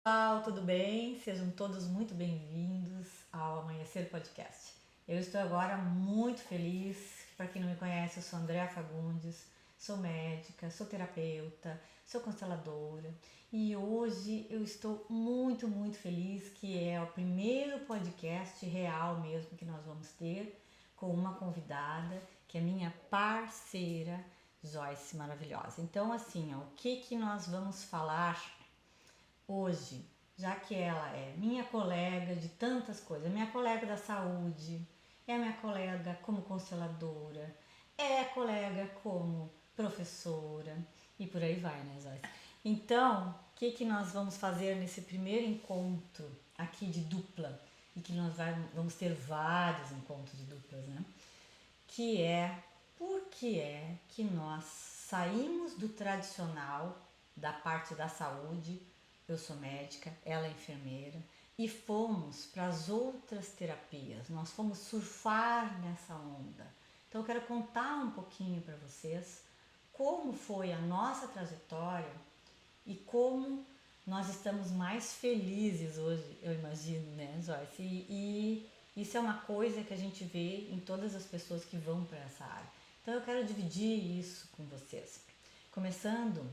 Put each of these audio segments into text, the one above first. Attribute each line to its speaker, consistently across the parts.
Speaker 1: Pessoal, tudo bem? Sejam todos muito bem-vindos ao Amanhecer Podcast. Eu estou agora muito feliz. Para quem não me conhece, eu sou Andréa Fagundes, sou médica, sou terapeuta, sou consteladora e hoje eu estou muito feliz que é o primeiro podcast real mesmo que nós vamos ter com uma convidada que é minha parceira Joyce maravilhosa. Então, assim, o que nós vamos falar hoje, já que ela é minha colega de tantas coisas, minha colega da saúde, é minha colega como consteladora, é colega como professora e por aí vai, né, Joyce? Então, o que nós vamos fazer nesse primeiro encontro aqui de dupla? E que nós vamos ter vários encontros de duplas, né? Que é por que é que nós saímos do tradicional da parte da saúde, eu sou médica, ela é enfermeira, e fomos para as outras terapias, nós fomos surfar nessa onda. Então eu quero contar um pouquinho para vocês como foi a nossa trajetória e como nós estamos mais felizes hoje, eu imagino, né, Joyce? E isso é uma coisa que a gente vê em todas as pessoas que vão para essa área. Então eu quero dividir isso com vocês. Começando,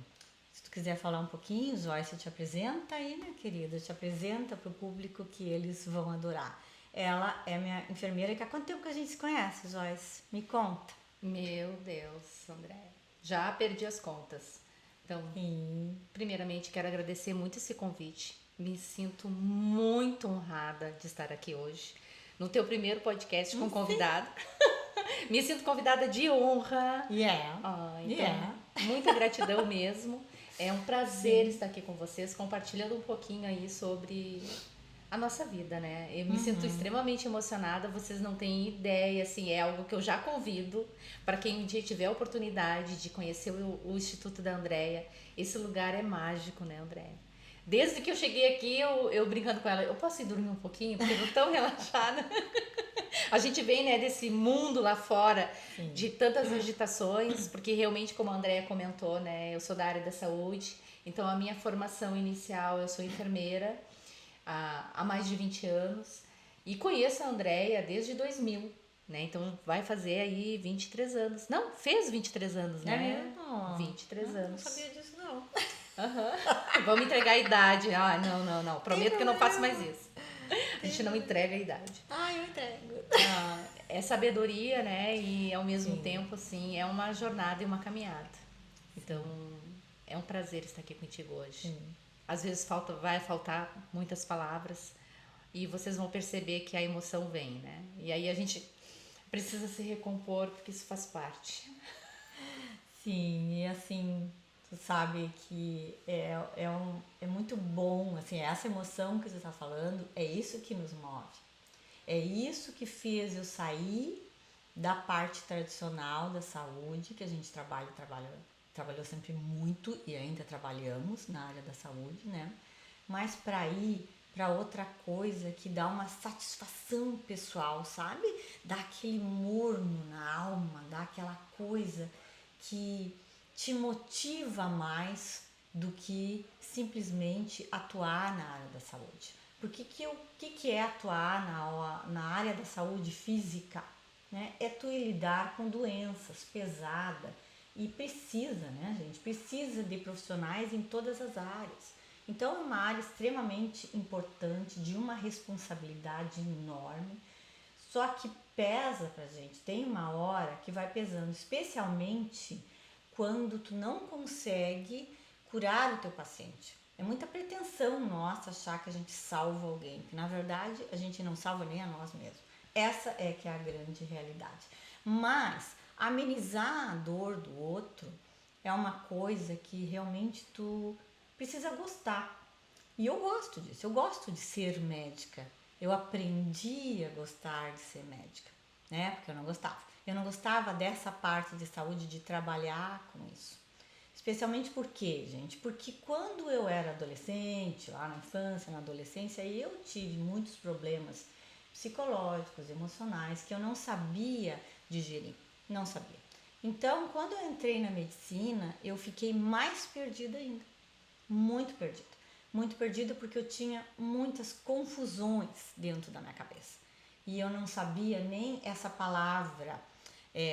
Speaker 1: se tu quiser falar um pouquinho, Joyce, te apresenta aí, minha querida, te apresenta para o público que eles vão adorar. Ela é minha enfermeira, que há quanto tempo que a gente se conhece, Joyce? Me conta.
Speaker 2: Meu Deus, André. Já perdi as contas. Então,
Speaker 1: Sim.
Speaker 2: primeiramente, quero agradecer muito esse convite. Me sinto muito honrada de estar aqui hoje, no teu primeiro podcast com convidado. Me sinto convidada de honra.
Speaker 1: Yeah.
Speaker 2: Então, muita gratidão mesmo. É um prazer estar aqui com vocês, compartilhando um pouquinho aí sobre a nossa vida, né? Eu me sinto extremamente emocionada, vocês não têm ideia, assim, é algo que eu já convido para quem um dia tiver a oportunidade de conhecer o Instituto da Andréia. Esse lugar é mágico, né, Andréia? Desde que eu cheguei aqui, eu brincando com ela, eu posso ir dormir um pouquinho, porque eu tô tão relaxada. A gente vem, né, desse mundo lá fora,
Speaker 1: Sim.
Speaker 2: de tantas agitações, porque realmente, como a Andréia comentou, né, eu sou da área da saúde, então a minha formação inicial, eu sou enfermeira, há mais de 20 anos e conheço a Andréia desde 2000, né? Então vai fazer aí 23 anos. Não, fez 23 anos, né?
Speaker 1: É mesmo?
Speaker 2: 23 anos.
Speaker 1: Não sabia disso, não.
Speaker 2: Vamos entregar a idade. Ah, não. Prometo que eu não faço mais isso. A gente não entrega a idade.
Speaker 1: Eu entrego.
Speaker 2: É sabedoria, né? E ao mesmo tempo, assim, é uma jornada e uma caminhada. Então, é um prazer estar aqui contigo hoje. Às vezes vai faltar muitas palavras e vocês vão perceber que a emoção vem, né? E aí a gente precisa se recompor porque isso faz parte.
Speaker 1: Sim, e assim, tu sabe que é muito bom, assim, essa emoção que você está falando, é isso que nos move. É isso que fez eu sair da parte tradicional da saúde, que a gente trabalhou sempre muito e ainda trabalhamos na área da saúde, né? Mas para ir para outra coisa que dá uma satisfação pessoal, sabe? Dá aquele morno na alma, dá aquela coisa que te motiva mais do que simplesmente atuar na área da saúde. Porque o que é atuar na área da saúde física? Né? É tu lidar com doenças pesadas e precisa, né, gente? Precisa de profissionais em todas as áreas. Então é uma área extremamente importante, de uma responsabilidade enorme, só que pesa pra gente, tem uma hora que vai pesando, especialmente quando tu não consegue curar o teu paciente. É muita pretensão nossa achar que a gente salva alguém, que na verdade a gente não salva nem a nós mesmos. Essa é que é a grande realidade. Mas amenizar a dor do outro é uma coisa que realmente tu precisa gostar. E eu gosto disso, eu gosto de ser médica. Eu aprendi a gostar de ser médica, né? Porque eu não gostava. Eu não gostava dessa parte de saúde, de trabalhar com isso. Especialmente por quê, gente? Porque quando eu era adolescente, lá na infância, na adolescência, eu tive muitos problemas psicológicos, emocionais, que eu não sabia digerir. Não sabia. Então, quando eu entrei na medicina, eu fiquei mais perdida ainda. Muito perdida. muito perdida porque eu tinha muitas confusões dentro da minha cabeça. E eu não sabia nem essa palavra,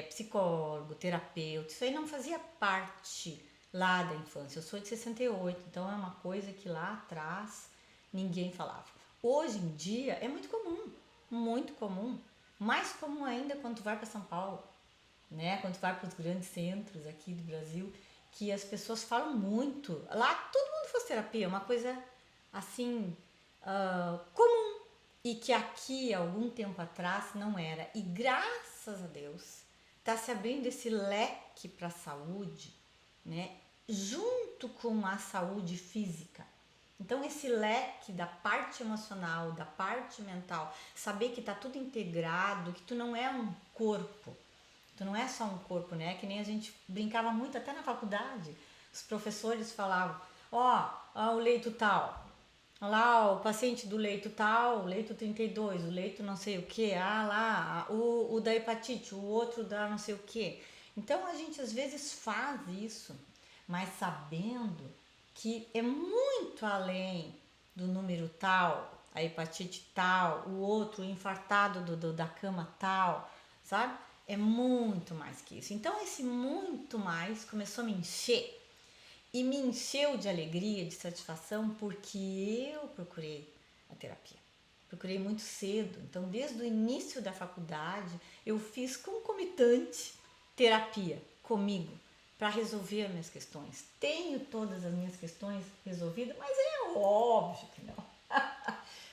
Speaker 1: psicólogo, terapeuta, isso aí não fazia parte lá da infância. Eu sou de 68, então é uma coisa que lá atrás ninguém falava. Hoje em dia é muito comum, mais comum ainda quando tu vai para São Paulo, né? Quando tu vai para os grandes centros aqui do Brasil, que as pessoas falam muito. Lá todo mundo faz terapia, uma coisa assim, comum. E que aqui, algum tempo atrás, não era. E graças a Deus, está se abrindo esse leque para a saúde, né? Junto com a saúde física. Então, esse leque da parte emocional, da parte mental, saber que está tudo integrado, que tu não é um corpo, tu não é só um corpo, né? Que nem a gente brincava muito até na faculdade. Os professores falavam, o leito tal, lá o paciente do leito tal, leito 32, o leito não sei o que, lá o da hepatite, o outro da não sei o que. Então a gente às vezes faz isso, mas sabendo que é muito além do número tal, a hepatite tal, o outro infartado da cama tal, sabe? É muito mais que isso. Então esse muito mais começou a me encher. E me encheu de alegria, de satisfação, porque eu procurei a terapia. Procurei muito cedo. Então, desde o início da faculdade, eu fiz concomitante terapia comigo para resolver as minhas questões. Tenho todas as minhas questões resolvidas, mas é óbvio que não.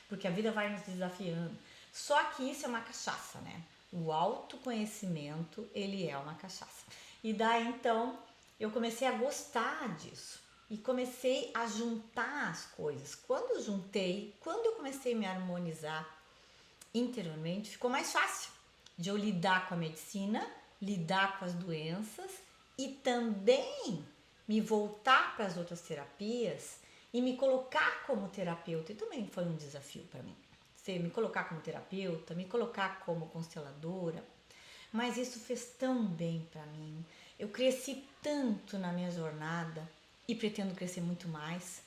Speaker 1: Porque a vida vai nos desafiando. Só que isso é uma cachaça, né? O autoconhecimento, ele é uma cachaça. E daí, então, eu comecei a gostar disso e comecei a juntar as coisas. Quando eu comecei a me harmonizar interiormente, ficou mais fácil de eu lidar com a medicina, lidar com as doenças e também me voltar para as outras terapias e me colocar como terapeuta. E também foi um desafio para mim. Me colocar como terapeuta, me colocar como consteladora, mas isso fez tão bem para mim. Eu cresci tanto na minha jornada e pretendo crescer muito mais.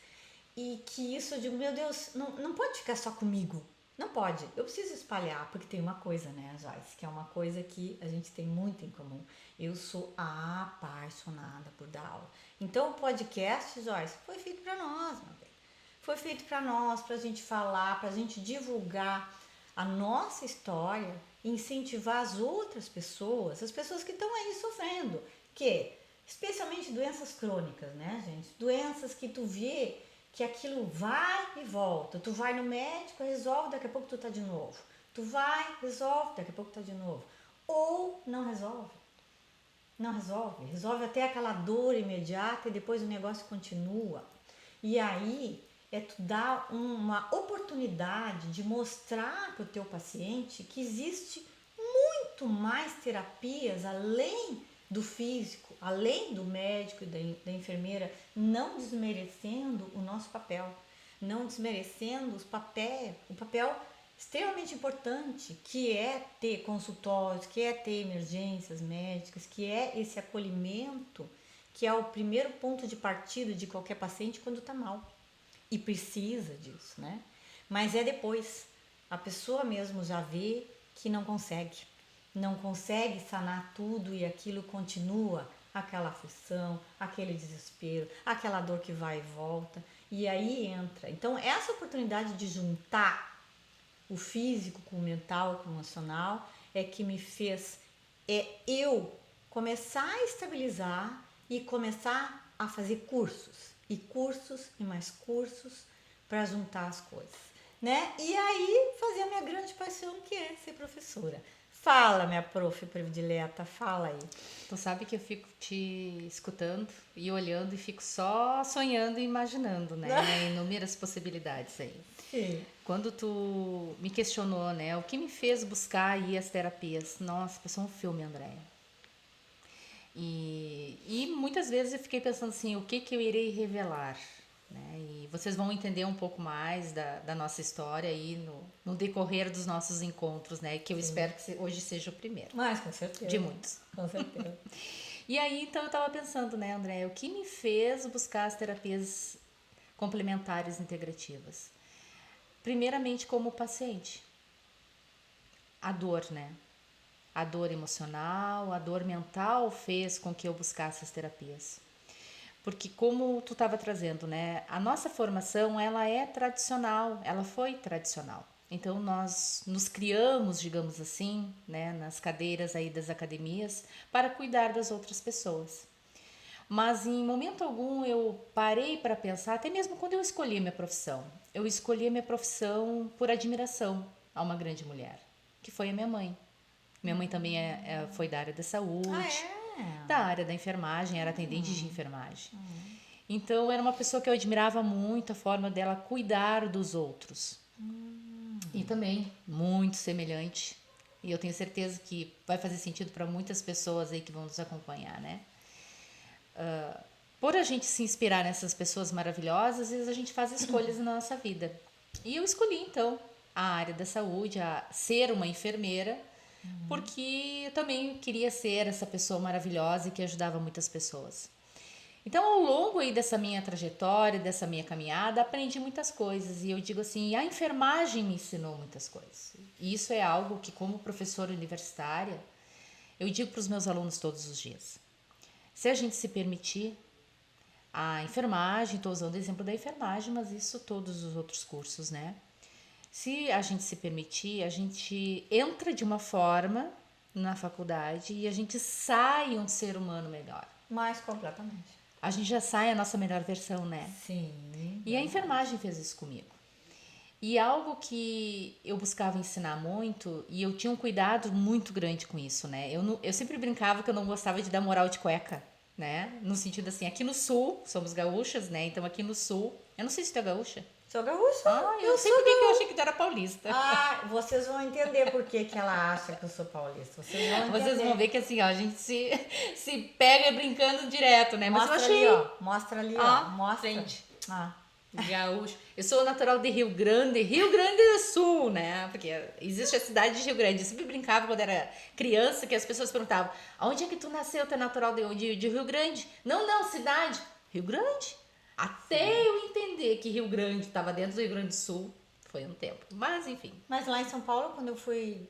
Speaker 1: E que isso eu digo, meu Deus, não pode ficar só comigo. Não pode. Eu preciso espalhar, porque tem uma coisa, né, Joyce, que é uma coisa que a gente tem muito em comum. Eu sou apaixonada por dar aula. Então o podcast, Joyce, foi feito para nós, meu bem. Foi feito para nós, para a gente falar, para a gente divulgar a nossa história, incentivar as outras pessoas, as pessoas que estão aí sofrendo, que especialmente doenças crônicas, né, gente? Doenças que tu vê que aquilo vai e volta. Tu vai no médico, resolve, daqui a pouco tu tá de novo. Tu vai, resolve, daqui a pouco tá de novo. Ou não resolve. Não resolve. Resolve até aquela dor imediata e depois o negócio continua. E aí tu dar uma oportunidade de mostrar para o teu paciente que existe muito mais terapias além do físico, além do médico e da enfermeira, não desmerecendo o nosso papel, não desmerecendo o papel extremamente importante, que é ter consultórios, que é ter emergências médicas, que é esse acolhimento, que é o primeiro ponto de partida de qualquer paciente quando está mal. E precisa disso, né? Mas é depois. A pessoa mesmo já vê que não consegue sanar tudo e aquilo continua, aquela aflição, aquele desespero, aquela dor que vai e volta. E aí entra. Então, essa oportunidade de juntar o físico com o mental, com o emocional, é que me fez eu começar a estabilizar e começar a fazer cursos. E cursos e mais cursos para juntar as coisas, né? E aí fazer a minha grande paixão, que é ser professora. Fala, minha prof predileta, fala aí.
Speaker 2: Tu sabe que eu fico te escutando e olhando e fico só sonhando e imaginando, né? Inúmeras possibilidades aí.
Speaker 1: Sim.
Speaker 2: Quando tu me questionou, né? O que me fez buscar aí as terapias? Nossa, passou um filme, Andréia. E muitas vezes eu fiquei pensando assim, o que eu irei revelar? Né? E vocês vão entender um pouco mais da nossa história aí no decorrer dos nossos encontros, né? Que eu espero que hoje seja o primeiro.
Speaker 1: Mas, com certeza.
Speaker 2: De muitos.
Speaker 1: Com certeza.
Speaker 2: E aí, então, eu tava pensando, né, André? O que me fez buscar as terapias complementares integrativas. Primeiramente, como paciente. A dor, né? A dor emocional, a dor mental fez com que eu buscasse as terapias. Porque como tu estava trazendo, né? A nossa formação, ela é tradicional, ela foi tradicional. Então, nós nos criamos, digamos assim, né, nas cadeiras aí das academias para cuidar das outras pessoas. Mas em momento algum eu parei para pensar, até mesmo quando eu escolhi a minha profissão. Eu escolhi a minha profissão por admiração a uma grande mulher, que foi a minha mãe. Minha mãe também foi da área da saúde, da área da enfermagem, era atendente de enfermagem. Então, era uma pessoa que eu admirava muito a forma dela cuidar dos outros. E também muito semelhante. E eu tenho certeza que vai fazer sentido para muitas pessoas aí que vão nos acompanhar, né? Por a gente se inspirar nessas pessoas maravilhosas, às vezes a gente faz escolhas na nossa vida. E eu escolhi, então, a área da saúde, a ser uma enfermeira, porque eu também queria ser essa pessoa maravilhosa e que ajudava muitas pessoas. Então, ao longo aí dessa minha trajetória, dessa minha caminhada, aprendi muitas coisas. E eu digo assim, a enfermagem me ensinou muitas coisas. E isso é algo que, como professora universitária, eu digo para os meus alunos todos os dias. Se a gente se permitir, a enfermagem, estou usando o exemplo da enfermagem, mas isso todos os outros cursos, né? Se a gente se permitir, a gente entra de uma forma na faculdade e a gente sai um ser humano melhor.
Speaker 1: Mais completamente.
Speaker 2: A gente já sai a nossa melhor versão, né?
Speaker 1: Sim.
Speaker 2: E a enfermagem fez isso comigo. E algo que eu buscava ensinar muito, e eu tinha um cuidado muito grande com isso, né? Eu sempre brincava que eu não gostava de dar moral de cueca, né? No sentido assim, aqui no sul, somos gaúchas, né? Então aqui no sul, eu não sei se tu é gaúcha.
Speaker 1: Sou gaúcha.
Speaker 2: Eu sei porque que eu achei que tu era paulista.
Speaker 1: Vocês vão entender por que ela acha que eu sou paulista.
Speaker 2: Vocês vão ver que assim, ó, a gente se pega brincando direto, né?
Speaker 1: Mostra
Speaker 2: mas eu achei...
Speaker 1: ali, ó. Mostra ali, ó. Mostra.
Speaker 2: Gente. Gaúcho. Eu sou natural de Rio Grande do Sul, né? Porque existe a cidade de Rio Grande. Eu sempre brincava quando era criança que as pessoas perguntavam: aonde é que tu nasceu? Tu é natural de Rio Grande? Não, cidade. Rio Grande? Até eu entender que Rio Grande estava dentro do Rio Grande do Sul, foi um tempo. Mas, enfim.
Speaker 1: Mas lá em São Paulo, quando eu fui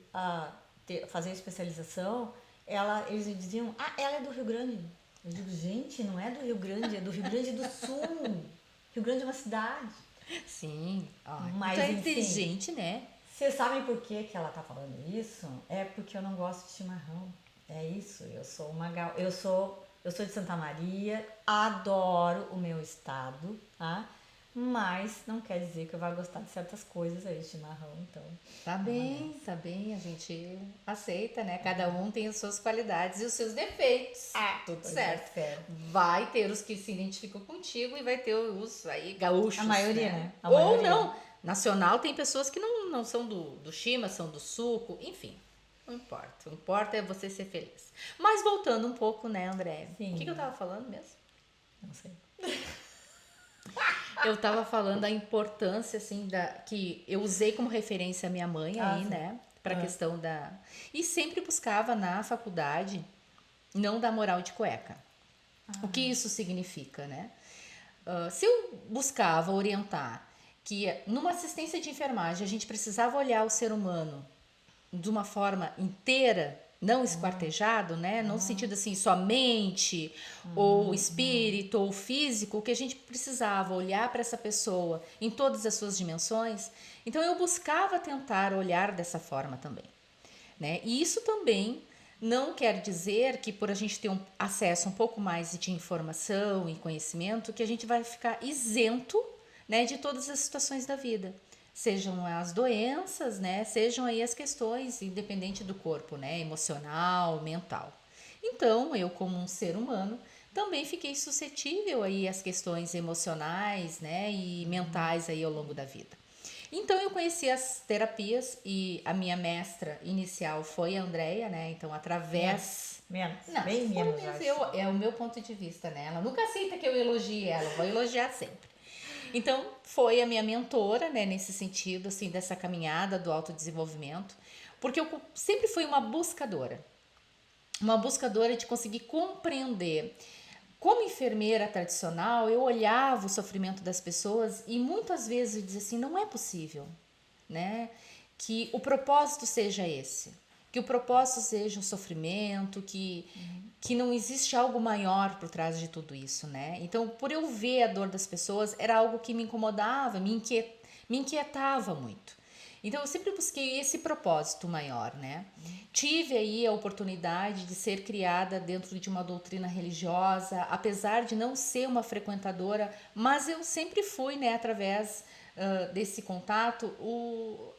Speaker 1: fazer especialização, eles diziam, ela é do Rio Grande. Eu digo, gente, não é do Rio Grande, é do Rio Grande do Sul. Rio Grande é uma cidade.
Speaker 2: Sim.
Speaker 1: Mas,
Speaker 2: tu é inteligente, né?
Speaker 1: Vocês sabem por que ela tá falando isso? É porque eu não gosto de chimarrão. É isso. Eu sou de Santa Maria, adoro o meu estado, tá? Mas não quer dizer que eu vá gostar de certas coisas aí, chimarrão, então...
Speaker 2: Tá bem, a gente aceita, né? Cada um tem as suas qualidades e os seus defeitos. Tudo certo. Vai ter os que se identificam contigo e vai ter os aí gaúchos.
Speaker 1: A maioria, né?
Speaker 2: Ou não. Nacional tem pessoas que não são do chima, são do suco, enfim. Não importa. O que importa é você ser feliz. Mas voltando um pouco, né, André?
Speaker 1: Sim.
Speaker 2: O que eu tava falando mesmo?
Speaker 1: Não sei.
Speaker 2: Eu tava falando da importância, assim, que eu usei como referência a minha mãe aí,
Speaker 1: sim.
Speaker 2: né? Pra questão da... E sempre buscava na faculdade não dar moral de cueca. O que isso significa, né? Se eu buscava orientar que numa assistência de enfermagem a gente precisava olhar o ser humano de uma forma inteira, não esquartejado, né? Não no sentido assim, somente, ou espírito, ou físico, que a gente precisava olhar para essa pessoa em todas as suas dimensões. Então, eu buscava tentar olhar dessa forma também, né? E isso também não quer dizer que por a gente ter acesso um pouco mais de informação e conhecimento, que a gente vai ficar isento, né, de todas as situações da vida. Sejam as doenças, né? Sejam aí as questões, independente do corpo, né? Emocional, mental. Então, eu como um ser humano, também fiquei suscetível aí às questões emocionais, né? E mentais aí ao longo da vida. Então, eu conheci as terapias e a minha mestra inicial foi a Andréia, né? Então, através...
Speaker 1: Bem menos,
Speaker 2: é o meu ponto de vista, né? Ela nunca aceita que eu elogie ela, eu vou elogiar sempre. Então, foi a minha mentora, né, nesse sentido, assim, dessa caminhada do autodesenvolvimento, porque eu sempre fui uma buscadora de conseguir compreender como enfermeira tradicional, eu olhava o sofrimento das pessoas e muitas vezes eu dizia assim, não é possível, né? Que o propósito seja esse, que o propósito seja o sofrimento, que não existe algo maior por trás de tudo isso, né? Então, por eu ver a dor das pessoas, era algo que me incomodava, me inquietava muito. Então, eu sempre busquei esse propósito maior, né? Tive aí a oportunidade de ser criada dentro de uma doutrina religiosa, apesar de não ser uma frequentadora, mas eu sempre fui, né, através desse contato,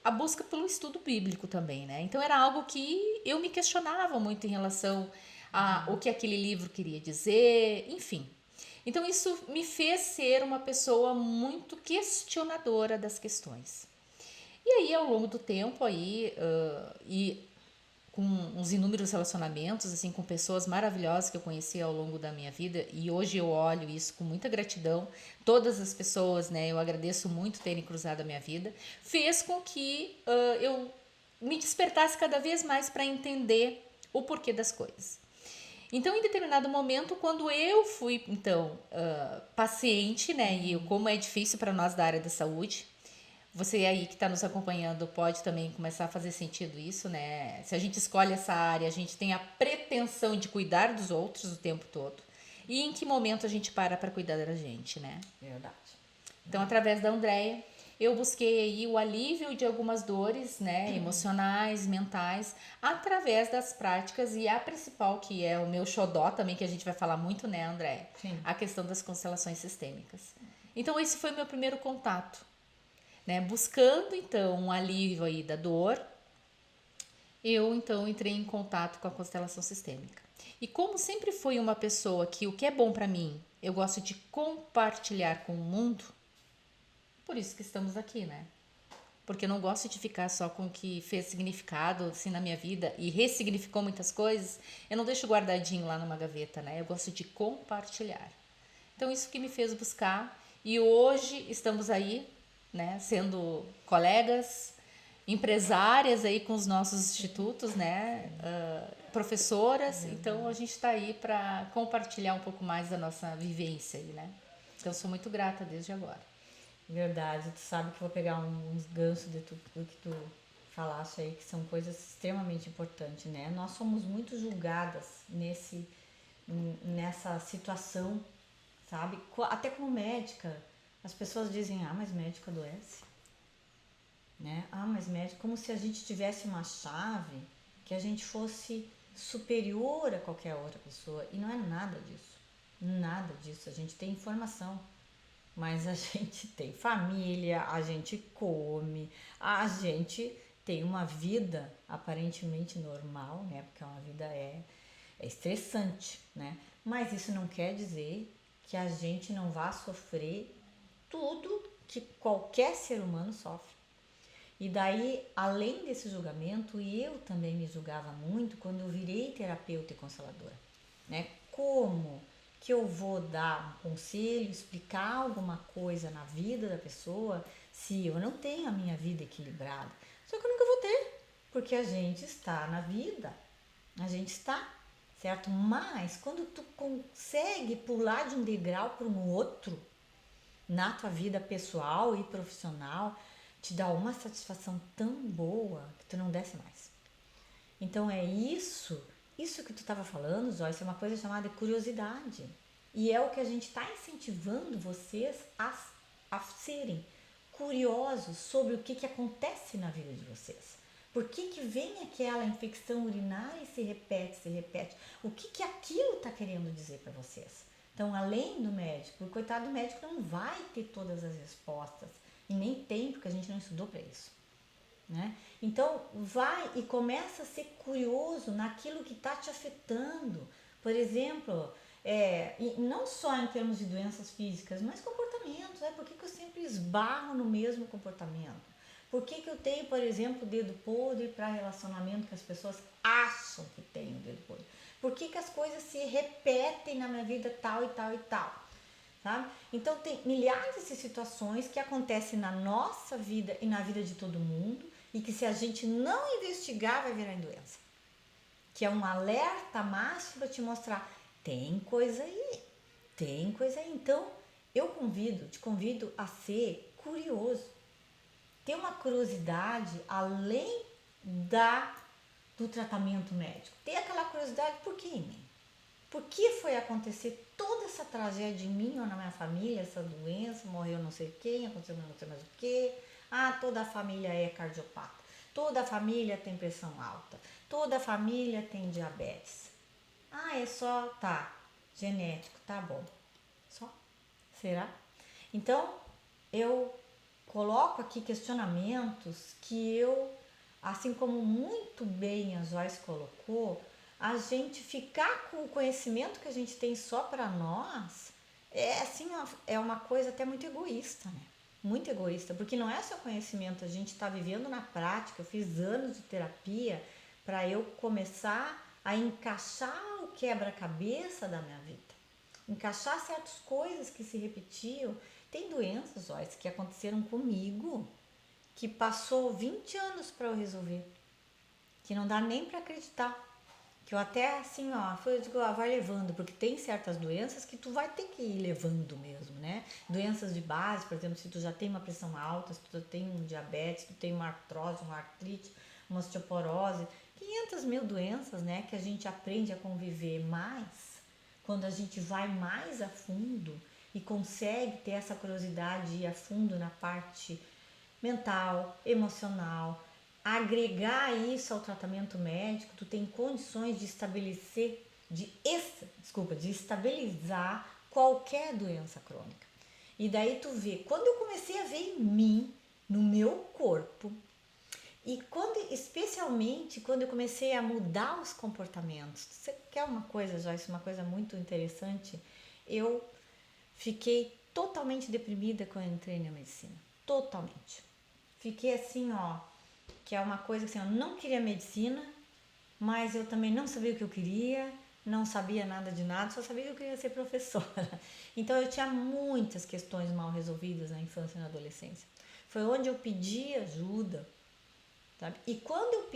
Speaker 2: a busca pelo estudo bíblico também, né? Então, era algo que eu me questionava muito em relação a o que aquele livro queria dizer, enfim. Então, isso me fez ser uma pessoa muito questionadora das questões. E aí, ao longo do tempo, aí, e com uns inúmeros relacionamentos, assim, com pessoas maravilhosas que eu conheci ao longo da minha vida, e hoje eu olho isso com muita gratidão, todas as pessoas, né, eu agradeço muito terem cruzado a minha vida, fez com que eu me despertasse cada vez mais para entender o porquê das coisas. Então, em determinado momento, quando eu fui, então, paciente, né, e como é difícil para nós da área da saúde, você aí que está nos acompanhando pode também começar a fazer sentido isso, né? Se a gente escolhe essa área, a gente tem a pretensão de cuidar dos outros o tempo todo. E em que momento a gente para cuidar da gente, né?
Speaker 1: Verdade.
Speaker 2: Então, através da Andréia, eu busquei aí o alívio de algumas dores, né, emocionais, mentais, através das práticas e a principal, que é o meu xodó também, que a gente vai falar muito, né, Andréia?
Speaker 1: Sim.
Speaker 2: A questão das constelações sistêmicas. Então, esse foi o meu primeiro contato, né? Buscando, então, um alívio aí da dor, eu, então, entrei em contato com a constelação sistêmica. E como sempre fui uma pessoa que o que é bom para mim, eu gosto de compartilhar com o mundo, por isso que estamos aqui, né? Porque eu não gosto de ficar só com o que fez significado assim na minha vida e ressignificou muitas coisas. Eu não deixo guardadinho lá numa gaveta, né? Eu gosto de compartilhar. Então isso que me fez buscar e hoje estamos aí, né, sendo colegas, empresárias aí com os nossos institutos, né, professoras. Então a gente está aí para compartilhar um pouco mais da nossa vivência aí, né? Então sou muito grata desde agora.
Speaker 1: Verdade, tu sabe que eu vou pegar uns ganchos do que tu falaste aí, que são coisas extremamente importantes, né? Nós somos muito julgadas nessa situação, sabe? Até como médica, as pessoas dizem, mas médico adoece, né? Mas médico, como se a gente tivesse uma chave que a gente fosse superior a qualquer outra pessoa, e não é nada disso, a gente tem informação. Mas a gente tem família, a gente come, a gente tem uma vida aparentemente normal, né? Porque uma vida é estressante, né? Mas isso não quer dizer que a gente não vá sofrer tudo que qualquer ser humano sofre. E daí, além desse julgamento, eu também me julgava muito quando eu virei terapeuta e consteladora, né? Como que eu vou dar um conselho, explicar alguma coisa na vida da pessoa se eu não tenho a minha vida equilibrada? Só que eu nunca vou ter, porque a gente está na vida, a gente está, certo? Mas quando tu consegue pular de um degrau para um outro, na tua vida pessoal e profissional, te dá uma satisfação tão boa que tu não desce mais. Então é isso que tu estava falando, Joyce, é uma coisa chamada curiosidade. E é o que a gente está incentivando vocês a serem curiosos sobre o que acontece na vida de vocês. Por que vem aquela infecção urinária e se repete? O que aquilo está querendo dizer para vocês? Então, além do médico, o coitado do médico não vai ter todas as respostas. E nem tem, porque a gente não estudou para isso. Né? Então, vai e começa a ser curioso naquilo que está te afetando. Por exemplo, e não só em termos de doenças físicas, mas comportamentos. Por que eu sempre esbarro no mesmo comportamento? Por que eu tenho, por exemplo, dedo podre para relacionamento que as pessoas acham que tem o dedo podre? Por que as coisas se repetem na minha vida tal e tal e tal? Sabe? Então, tem milhares de situações que acontecem na nossa vida e na vida de todo mundo e que se a gente não investigar vai virar doença. Que é um alerta máximo para te mostrar, tem coisa aí. Tem coisa aí. Então, te convido a ser curioso. Ter uma curiosidade além do tratamento médico. Ter aquela curiosidade, por que em mim? Por que foi acontecer toda essa tragédia em mim ou na minha família, essa doença, morreu não sei quem, aconteceu não sei mais o que. Toda a família é cardiopata, toda a família tem pressão alta, toda a família tem diabetes. É só, genético, tá bom. Só? Será? Então, eu coloco aqui questionamentos que assim como muito bem a Joyce colocou, a gente ficar com o conhecimento que a gente tem só para nós é uma coisa até muito egoísta, né? Muito egoísta, porque não é só conhecimento, a gente está vivendo na prática. Eu fiz anos de terapia para eu começar a encaixar o quebra-cabeça da minha vida, encaixar certas coisas que se repetiam. Tem doenças, Joyce, que aconteceram comigo, que passou 20 anos para eu resolver, que não dá nem para acreditar. Que eu até assim, eu digo, vai levando, porque tem certas doenças que tu vai ter que ir levando mesmo, né? Doenças de base, por exemplo, se tu já tem uma pressão alta, se tu tem um diabetes, se tu tem uma artrose, uma artrite, uma osteoporose, 500 mil doenças, né? Que a gente aprende a conviver mais, quando a gente vai mais a fundo e consegue ter essa curiosidade de ir a fundo na parte mental, emocional, agregar isso ao tratamento médico, tu tem condições de estabilizar qualquer doença crônica. E daí tu vê, quando eu comecei a ver em mim, no meu corpo, e especialmente quando eu comecei a mudar os comportamentos. Você quer uma coisa, Joyce, uma coisa muito interessante? Eu fiquei totalmente deprimida quando eu entrei na medicina. Totalmente. Fiquei assim, que é uma coisa assim, eu não queria medicina, mas eu também não sabia o que eu queria, não sabia nada de nada, só sabia que eu queria ser professora. Então eu tinha muitas questões mal resolvidas na infância e na adolescência. Foi onde eu pedi ajuda, sabe? E quando eu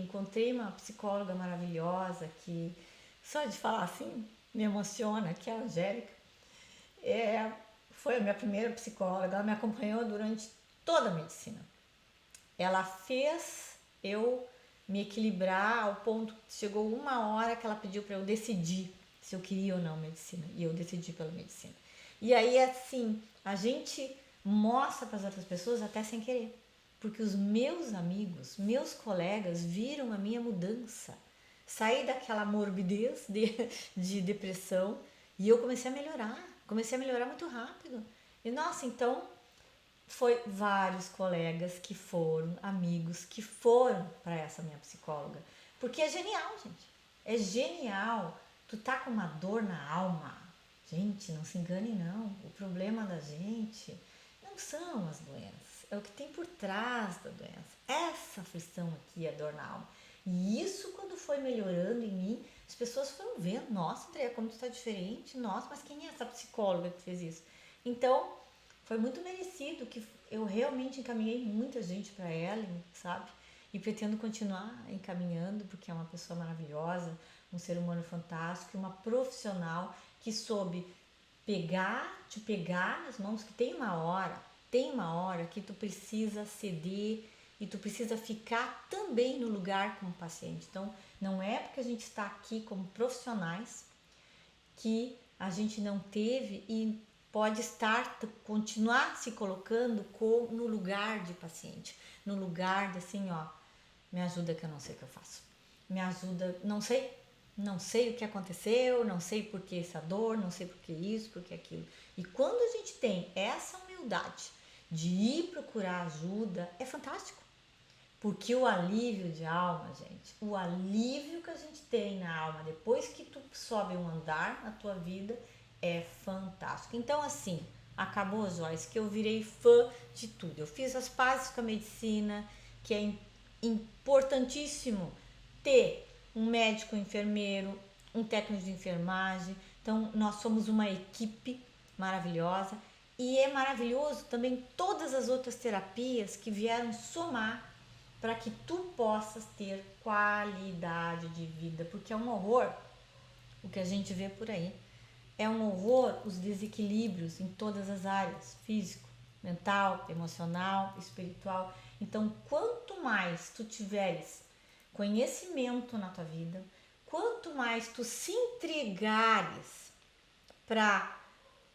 Speaker 1: encontrei uma psicóloga maravilhosa que, só de falar assim, me emociona, que é a Angélica. Foi a minha primeira psicóloga, ela me acompanhou durante toda a medicina. Ela fez eu me equilibrar ao ponto que chegou uma hora que ela pediu para eu decidir se eu queria ou não medicina. E eu decidi pela medicina. E aí, assim, a gente mostra para as outras pessoas até sem querer. Porque os meus amigos, meus colegas viram a minha mudança. Saí daquela morbidez de depressão e eu comecei a melhorar. Comecei a melhorar muito rápido. E, nossa, então, foi vários colegas que foram, amigos que foram para essa minha psicóloga. Porque é genial, gente. É genial. Tu tá com uma dor na alma. Gente, não se engane não. O problema da gente não são as doenças. É o que tem por trás da doença. Essa aflição aqui é a dor na alma. E isso, quando foi melhorando em mim, as pessoas foram vendo. Nossa, Andréia, como tu tá diferente. Nossa, mas quem é essa psicóloga que fez isso? Então, foi muito merecido, que eu realmente encaminhei muita gente para ela, sabe? E pretendo continuar encaminhando, porque é uma pessoa maravilhosa, um ser humano fantástico, uma profissional que soube te pegar nas mãos, que tem uma hora que tu precisa ceder e tu precisa ficar também no lugar como paciente. Então, não é porque a gente está aqui como profissionais que a gente não teve e pode continuar se colocando no lugar de paciente, no lugar de assim, me ajuda que eu não sei o que eu faço. Me ajuda, não sei o que aconteceu, não sei por que essa dor, não sei por que isso, por que aquilo. E quando a gente tem essa humildade de ir procurar ajuda, é fantástico. Porque o alívio de alma, gente, o alívio que a gente tem na alma depois que tu sobe um andar na tua vida é fantástico. Então, assim, acabou, Joyce, que eu virei fã de tudo. Eu fiz as pazes com a medicina, que é importantíssimo ter um médico, um enfermeiro, um técnico de enfermagem. Então, nós somos uma equipe maravilhosa. E é maravilhoso também todas as outras terapias que vieram somar para que tu possas ter qualidade de vida, porque é um horror o que a gente vê por aí. é um horror os desequilíbrios em todas as áreas, físico, mental, emocional, espiritual. Então, quanto mais tu tiveres conhecimento na tua vida, quanto mais tu se entregares para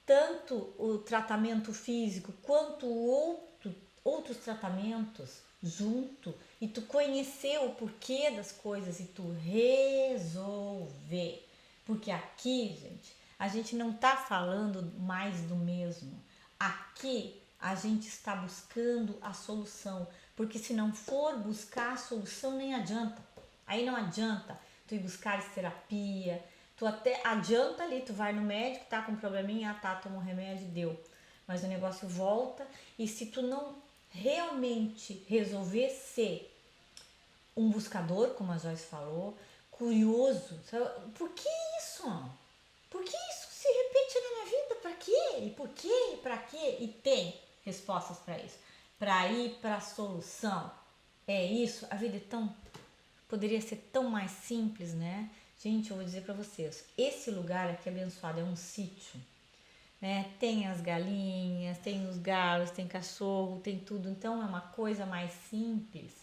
Speaker 1: tanto o tratamento físico quanto outros tratamentos junto, e tu conhecer o porquê das coisas e tu resolver. Porque aqui, gente, a gente não tá falando mais do mesmo. Aqui a gente está buscando a solução. Porque se não for buscar a solução, nem adianta. Aí não adianta tu ir buscar terapia. Tu até adianta ali, tu vai no médico, tá com um probleminha, tá, toma um remédio, deu. Mas o negócio volta, e se tu não realmente resolver ser um buscador, como a Joyce falou, curioso, sabe? Por que isso? Por que isso se repete na minha vida? Pra quê? E por quê? E pra quê? E tem respostas para isso. Para ir para a solução. É isso, a vida é tão... Poderia ser tão mais simples, né? Gente, eu vou dizer para vocês, esse lugar aqui abençoado é um sítio, né? Tem as galinhas, tem os galos, tem cachorro, tem tudo. Então é uma coisa mais simples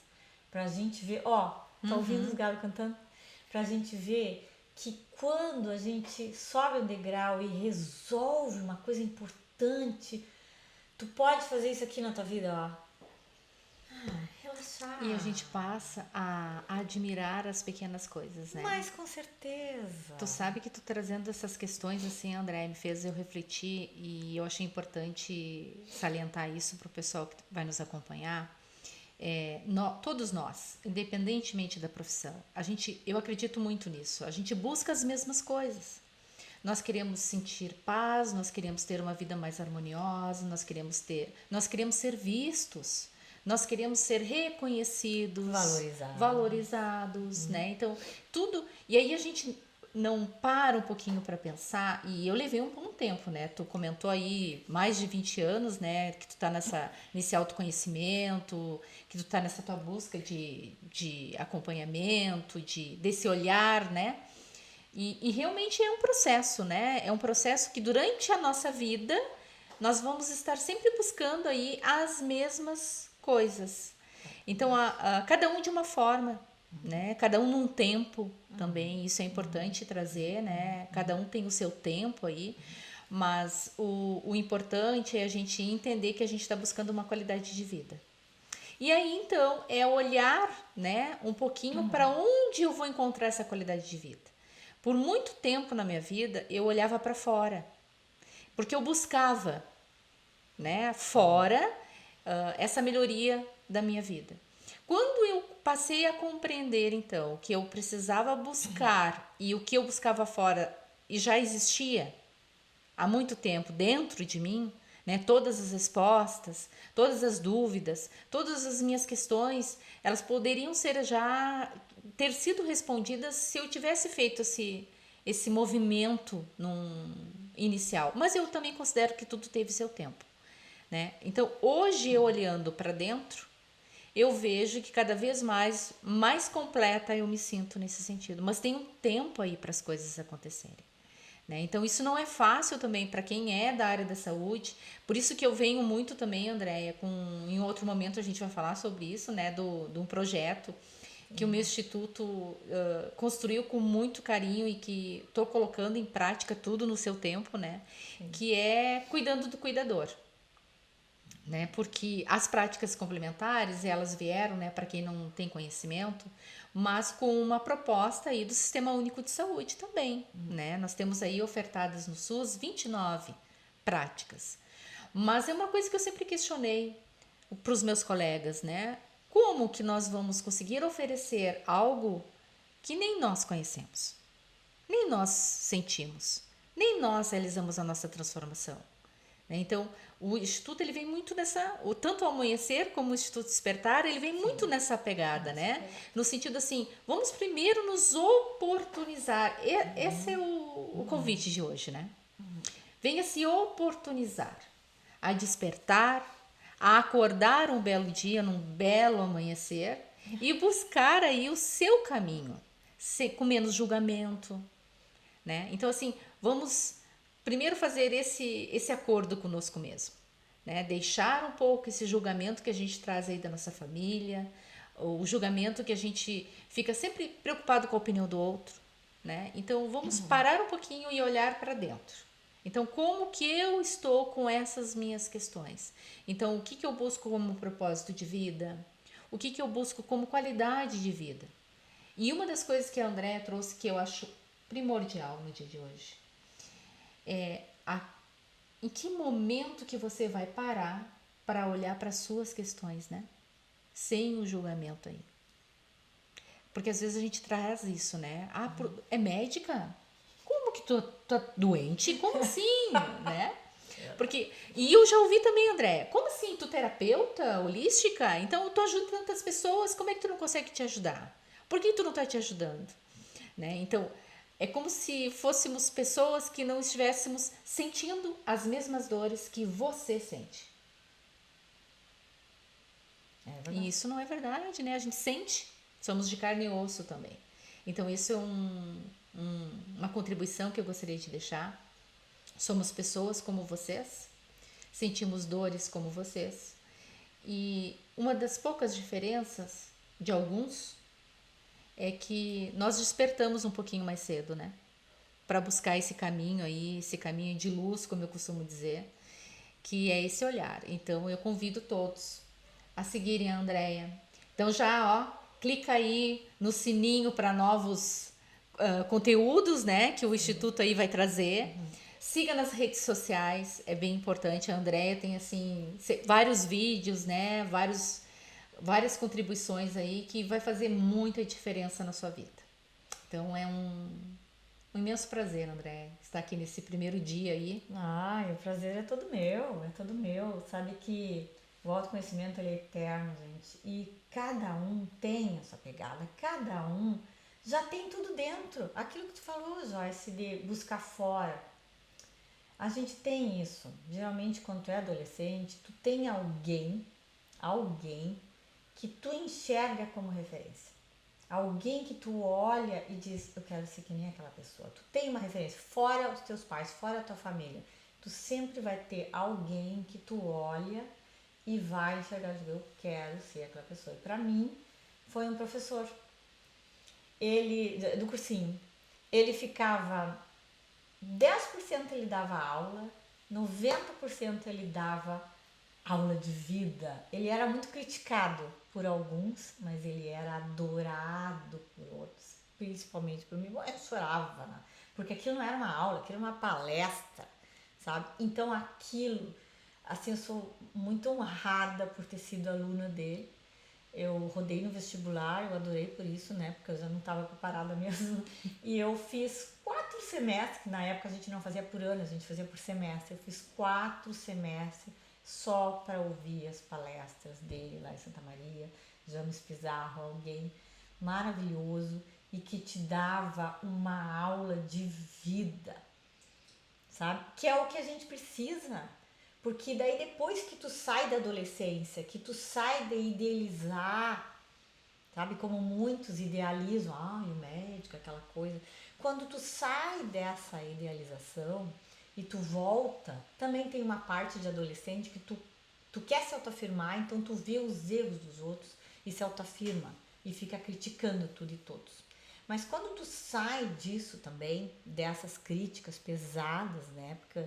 Speaker 1: pra gente ver. Ó, tá ouvindo os galos cantando? Pra gente ver que quando a gente sobe um degrau e resolve uma coisa importante, tu pode fazer isso aqui na tua vida, ó. Relaxar.
Speaker 2: E a gente passa a admirar as pequenas coisas, né?
Speaker 1: Mas com certeza.
Speaker 2: Tu sabe que tu trazendo essas questões assim, André, me fez eu refletir, e eu achei importante salientar isso para o pessoal que vai nos acompanhar. Todos nós, independentemente da profissão, eu acredito muito nisso. A gente busca as mesmas coisas. Nós queremos sentir paz, nós queremos ter uma vida mais harmoniosa, nós queremos ser vistos. Nós queremos ser reconhecidos, valorizados, né? Então, tudo... E aí a gente não para um pouquinho para pensar, e eu levei um bom tempo, né? Tu comentou aí mais de 20 anos, né? Que tu tá nesse autoconhecimento, que tu tá nessa tua busca de acompanhamento, desse olhar, né? E realmente é um processo, né? É um processo que durante a nossa vida nós vamos estar sempre buscando aí as mesmas coisas. Então, cada um de uma forma, né? Cada um num tempo também, isso é importante trazer, né? Cada um tem o seu tempo aí, mas o importante é a gente entender que a gente está buscando uma qualidade de vida. E aí, então, é olhar, né, um pouquinho para onde eu vou encontrar essa qualidade de vida. Por muito tempo na minha vida, eu olhava para fora, porque eu buscava, né, fora, essa melhoria da minha vida. Quando eu passei a compreender, então, que eu precisava buscar, e o que eu buscava fora e já existia há muito tempo dentro de mim, né, todas as respostas, todas as dúvidas, todas as minhas questões, elas poderiam ter sido respondidas se eu tivesse feito esse movimento inicial. Mas eu também considero que tudo teve seu tempo. Né? Então, hoje, eu olhando para dentro, eu vejo que cada vez mais completa eu me sinto nesse sentido. Mas tem um tempo aí para as coisas acontecerem. Né? Então, isso não é fácil também para quem é da área da saúde. Por isso que eu venho muito também, Andréia, em outro momento a gente vai falar sobre isso, né? De um projeto que o meu instituto construiu com muito carinho e que estou colocando em prática tudo no seu tempo, né? Que é cuidando do cuidador. Né? Porque as práticas complementares, elas vieram, né, para quem não tem conhecimento, mas com uma proposta aí do Sistema Único de Saúde também, né? Nós temos aí ofertadas no SUS 29 práticas. Mas é uma coisa que eu sempre questionei para os meus colegas, né? Como que nós vamos conseguir oferecer algo que nem nós conhecemos, nem nós sentimos, nem nós realizamos a nossa transformação? Então, o Instituto ele vem muito tanto o Amanhecer como o Instituto Despertar, ele vem muito nessa pegada, né? No sentido assim, vamos primeiro nos oportunizar. Esse é o convite de hoje, né? Venha se oportunizar, a despertar, a acordar um belo dia, num belo amanhecer e buscar aí o seu caminho, com menos julgamento, né? Então, assim, vamos primeiro fazer esse acordo conosco mesmo, né? Deixar um pouco esse julgamento que a gente traz aí da nossa família, o julgamento que a gente fica sempre preocupado com a opinião do outro, né? Então vamos parar um pouquinho e olhar para dentro. Então, como que eu estou com essas minhas questões? Então, o que que eu busco como propósito de vida? O que que eu busco como qualidade de vida? E uma das coisas que a Andréa trouxe que eu acho primordial no dia de hoje é em que momento que você vai parar para olhar para as suas questões, né? Sem o julgamento aí. Porque às vezes a gente traz isso, né? Ah, é médica? Como que tu tá doente? Como assim? Né? Porque, e eu já ouvi também, André, como assim? Tu terapeuta holística? Então tu ajuda tantas pessoas, como é que tu não consegue te ajudar? Por que tu não tá te ajudando? Né? Então, é como se fôssemos pessoas que não estivéssemos sentindo as mesmas dores que você sente. E isso não é verdade, né? A gente sente, somos de carne e osso também. Então, isso é uma contribuição que eu gostaria de deixar. Somos pessoas como vocês, sentimos dores como vocês. E uma das poucas diferenças de alguns é que nós despertamos um pouquinho mais cedo, né? Para buscar esse caminho aí, esse caminho de luz, como eu costumo dizer, que é esse olhar. Então eu convido todos a seguirem a Andrea. Então já, ó, clica aí no sininho para novos conteúdos, né, que o Instituto aí vai trazer. Siga nas redes sociais, é bem importante. A Andrea tem assim vários vídeos, né, várias contribuições aí que vai fazer muita diferença na sua vida. Então é um imenso prazer, André, estar aqui nesse primeiro dia aí.
Speaker 1: Ai, o prazer é todo meu, é todo meu. Sabe que o autoconhecimento ele é eterno, gente. E cada um tem a sua pegada, cada um já tem tudo dentro. Aquilo que tu falou, Joyce, de buscar fora. A gente tem isso. Geralmente, quando tu é adolescente, tu tem alguém que tu enxerga como referência. Alguém que tu olha e diz, eu quero ser que nem aquela pessoa. Tu tem uma referência, fora os teus pais, fora a tua família. Tu sempre vai ter alguém que tu olha e vai enxergar, eu quero ser aquela pessoa. E pra mim, foi um professor. Ele, do cursinho, ele ficava 10% ele dava aula, 90% ele dava aula de vida. Ele era muito criticado por alguns, mas ele era adorado por outros, principalmente por mim. Eu chorava, né? Porque aquilo não era uma aula, aquilo era uma palestra, sabe? Então aquilo, assim, eu sou muito honrada por ter sido aluna dele. Eu rodei no vestibular, eu adorei por isso, né? Porque eu já não estava preparada mesmo. E eu fiz 4 semestres, que na época a gente não fazia por ano, a gente fazia por semestre. Eu fiz 4 semestres só para ouvir as palestras dele lá em Santa Maria, James Pizarro, alguém maravilhoso e que te dava uma aula de vida, sabe? Que é o que a gente precisa. Porque daí depois que tu sai da adolescência, que tu sai de idealizar, sabe? Como muitos idealizam, o médico, aquela coisa. Quando tu sai dessa idealização e tu volta, também tem uma parte de adolescente que tu quer se autoafirmar, então tu vê os erros dos outros e se autoafirma e fica criticando tudo e todos. Mas quando tu sai disso também, dessas críticas pesadas, né? Porque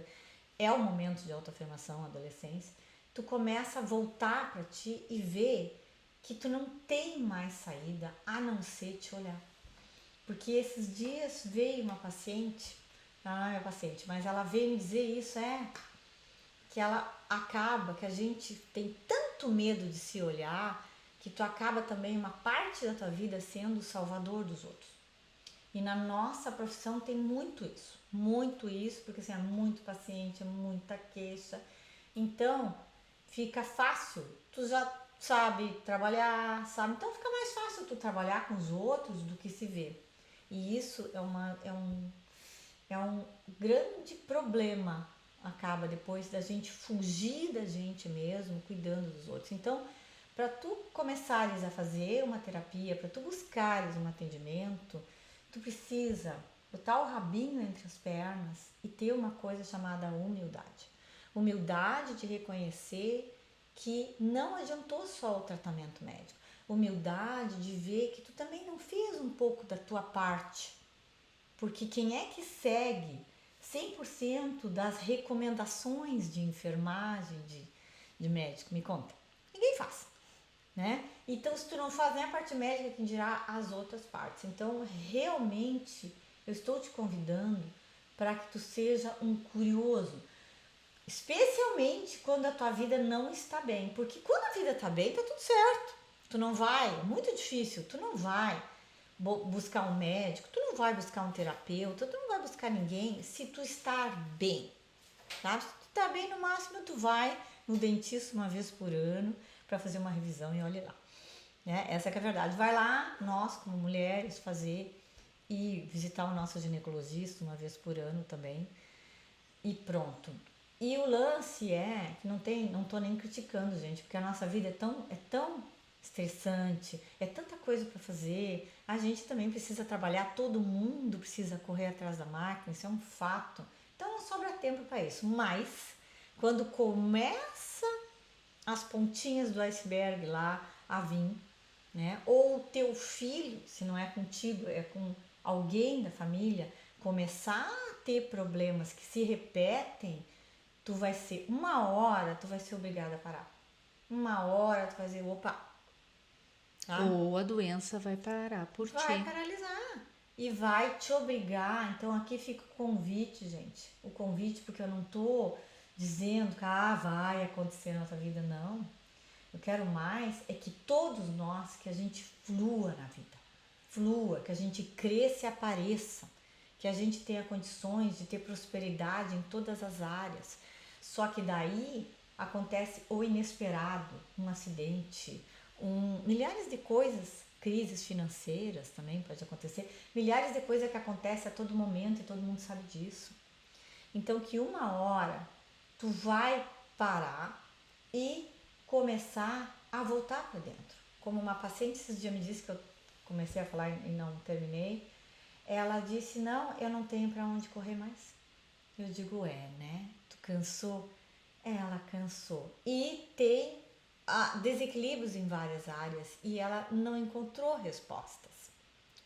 Speaker 1: é o momento de autoafirmação, a adolescência, tu começa a voltar para ti e ver que tu não tem mais saída a não ser te olhar. Porque esses dias veio uma paciente, ela não é paciente, mas ela veio me dizer isso, que ela acaba, que a gente tem tanto medo de se olhar, que tu acaba também uma parte da tua vida sendo o salvador dos outros. E na nossa profissão tem muito isso, porque assim, é muito paciente, é muita queixa. Então, fica fácil, tu já sabe trabalhar, sabe? Então fica mais fácil tu trabalhar com os outros do que se ver. E isso é um grande problema, acaba depois da gente fugir da gente mesmo, cuidando dos outros. Então, para tu começares a fazer uma terapia, para tu buscares um atendimento, tu precisa botar o rabinho entre as pernas e ter uma coisa chamada humildade. Humildade de reconhecer que não adiantou só o tratamento médico. Humildade de ver que tu também não fez um pouco da tua parte. Porque quem é que segue 100% das recomendações de enfermagem, de médico? Me conta. Ninguém faz, né? Então, se tu não faz nem a parte médica, quem dirá as outras partes? Então, realmente, eu estou te convidando para que tu seja um curioso, especialmente quando a tua vida não está bem. Porque quando a vida está bem, tá tudo certo. Tu não vai, é muito difícil, tu não vai buscar um médico, tu não vai buscar um terapeuta, tu não vai buscar ninguém se tu estar bem, tá? Se tu tá bem, no máximo tu vai no dentista uma vez por ano para fazer uma revisão e olha lá, né? Essa que é a verdade. Vai lá, nós como mulheres, fazer e visitar o nosso ginecologista uma vez por ano também e pronto. E o lance é que não tô nem criticando, gente, porque a nossa vida é tão estressante, é tanta coisa para fazer, a gente também precisa trabalhar, todo mundo precisa correr atrás da máquina, isso é um fato. Então não sobra tempo para isso, mas quando começa as pontinhas do iceberg lá a vir, né? Ou o teu filho, se não é contigo, é com alguém da família, começar a ter problemas que se repetem, tu vai ser, uma hora tu vai ser obrigada a parar. Uma hora tu vai dizer, opa, tá?
Speaker 2: Ou a doença vai parar por
Speaker 1: Vai
Speaker 2: ti.
Speaker 1: paralisar e vai te obrigar. Então aqui fica o convite, gente. O convite, porque eu não tô dizendo que vai acontecer na nossa vida, não. Eu quero mais é que todos nós, que a gente flua na vida. Flua, que a gente cresça e apareça. Que a gente tenha condições de ter prosperidade em todas as áreas. Só que daí acontece o inesperado, um acidente, milhares de coisas, crises financeiras também pode acontecer, milhares de coisas que acontecem a todo momento e todo mundo sabe disso. Então que uma hora tu vai parar e começar a voltar para dentro. Como uma paciente esses dias me disse, que eu comecei a falar e não terminei, ela disse, não, eu não tenho para onde correr mais. Eu digo, né? Tu cansou? Ela cansou. E tem desequilíbrios em várias áreas e ela não encontrou respostas.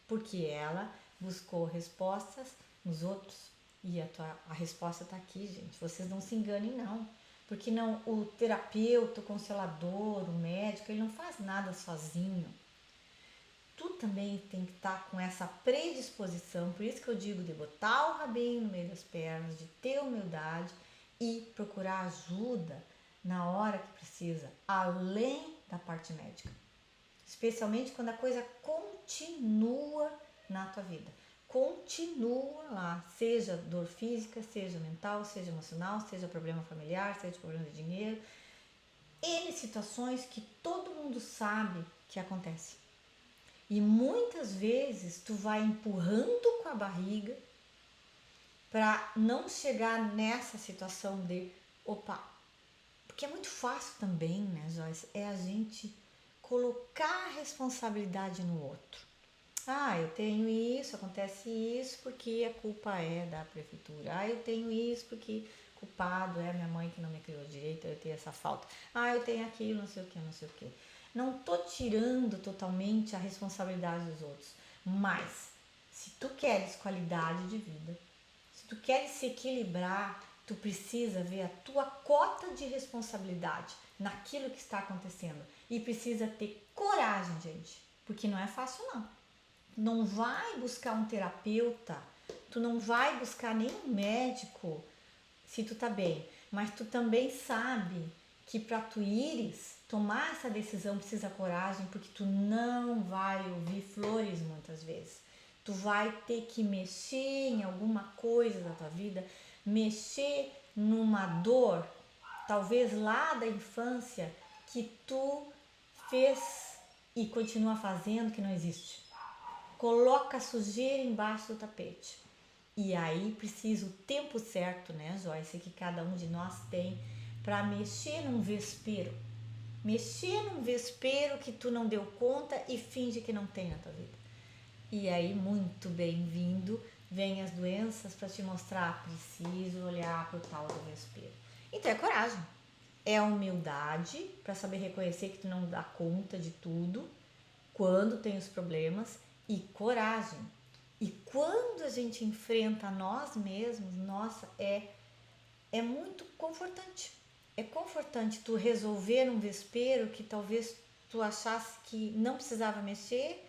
Speaker 1: Porque ela buscou respostas nos outros. E a resposta está aqui, gente. Vocês não se enganem, não. Porque não, o terapeuta, o constelador, o médico, ele não faz nada sozinho. Tu também tem que estar com essa predisposição, por isso que eu digo de botar o rabinho no meio das pernas, de ter humildade e procurar ajuda na hora que precisa, além da parte médica. Especialmente quando a coisa continua na tua vida. Continua lá, seja dor física, seja mental, seja emocional, seja problema familiar, seja problema de dinheiro. N situações que todo mundo sabe que acontece. E muitas vezes tu vai empurrando com a barriga para não chegar nessa situação de opa. Porque é muito fácil também, né, Joyce? É a gente colocar a responsabilidade no outro. Eu tenho isso, acontece isso porque a culpa é da prefeitura. Eu tenho isso porque culpado é a minha mãe que não me criou direito, eu tenho essa falta. Eu tenho aquilo, não sei o que, não sei o que. Não tô tirando totalmente a responsabilidade dos outros, mas se tu queres qualidade de vida, se tu queres se equilibrar, tu precisa ver a tua cota de responsabilidade naquilo que está acontecendo e precisa ter coragem, gente, porque não é fácil não. Não vai buscar um terapeuta, tu não vai buscar nenhum médico se tu tá bem, mas tu também sabe que para tu ires tomar essa decisão precisa coragem, porque tu não vai ouvir flores muitas vezes. Tu vai ter que mexer em alguma coisa da tua vida, mexer numa dor, talvez lá da infância, que tu fez e continua fazendo que não existe. Coloca a sujeira embaixo do tapete. E aí precisa o tempo certo, né, Joyce, que cada um de nós tem para mexer num vespeiro. Mexer num vespeiro que tu não deu conta e finge que não tem na tua vida. E aí, muito bem-vindo vêm as doenças para te mostrar, preciso olhar pro tal do vespeiro. Então é coragem, é humildade para saber reconhecer que tu não dá conta de tudo quando tem os problemas, e coragem. E quando a gente enfrenta nós mesmos, nossa, é muito confortante. É confortante tu resolver um vespeiro que talvez tu achasse que não precisava mexer